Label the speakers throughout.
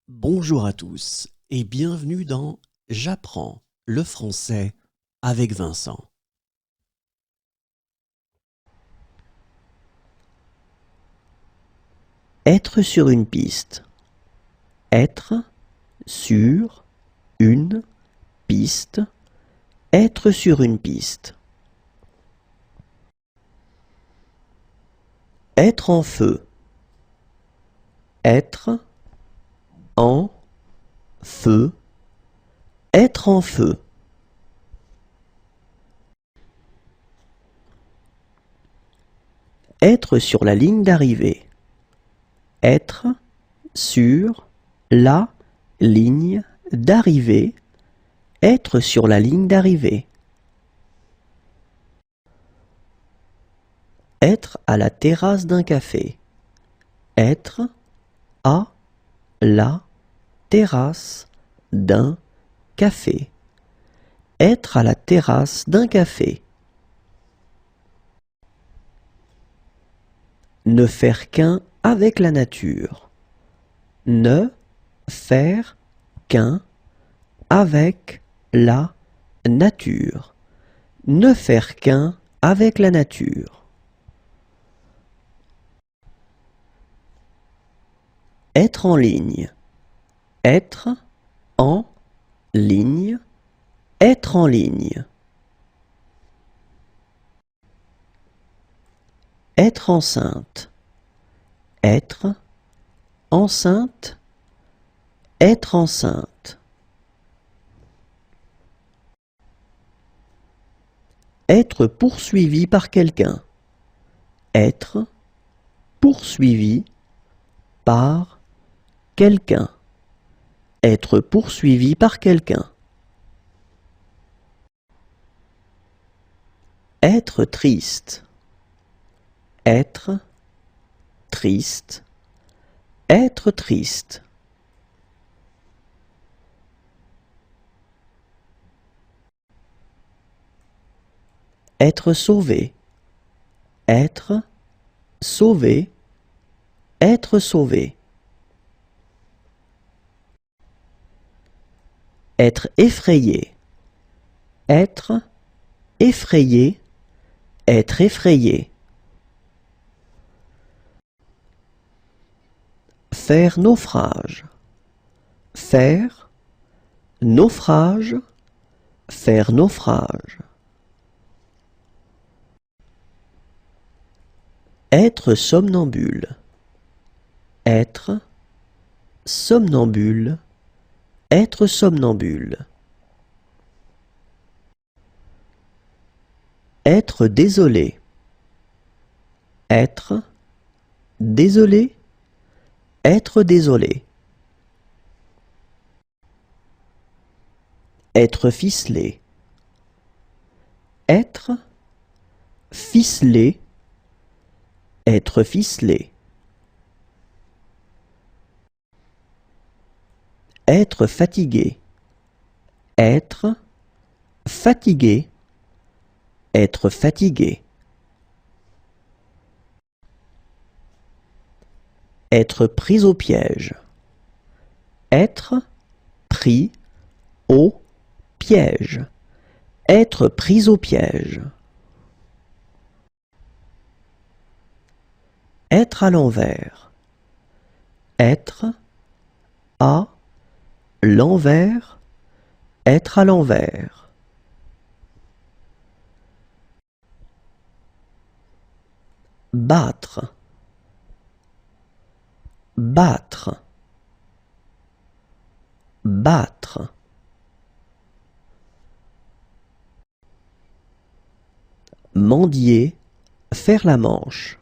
Speaker 1: Bonjour à tous et bienvenue dans J'apprends le français avec Vincent.
Speaker 2: Être sur une piste. Être sur une piste. Être sur une piste. Être en feu. Être en feu. Être en feu. Être sur la ligne d'arrivée. Être sur la ligne d'arrivée. Être sur la ligne d'arrivée. Être à la terrasse d'un café. Être à la terrasse d'un café. Être à la terrasse d'un café. Ne faire qu'un avec la nature. Ne faire qu'un avec la nature. Ne faire qu'un avec la nature. Être en ligne. Être en ligne. Être en ligne. Être enceinte. Être enceinte. Être enceinte. Être poursuivi par quelqu'un. Être poursuivi par quelqu'un. Être poursuivi par quelqu'un. Être triste. Être triste. Être triste. Être sauvé. Être sauvé. Être sauvé. Être effrayé. Être effrayé. Être effrayé. Faire naufrage. Faire naufrage. Faire naufrage. Être somnambule. Être somnambule. Être somnambule. Être désolé. Être désolé. Être désolé. Être ficelé. Être ficelé. Être ficelé. Être fatigué. Être fatigué. Être fatigué. Être pris au piège. Être pris au piège. Être pris au piège. Être à l'envers. Être à l'envers. Être à l'envers. Battre. Battre. Battre. Mendier. Faire la manche.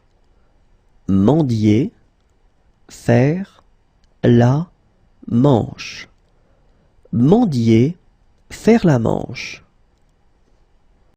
Speaker 2: Mendier. Faire la manche. Mendier. Faire la manche.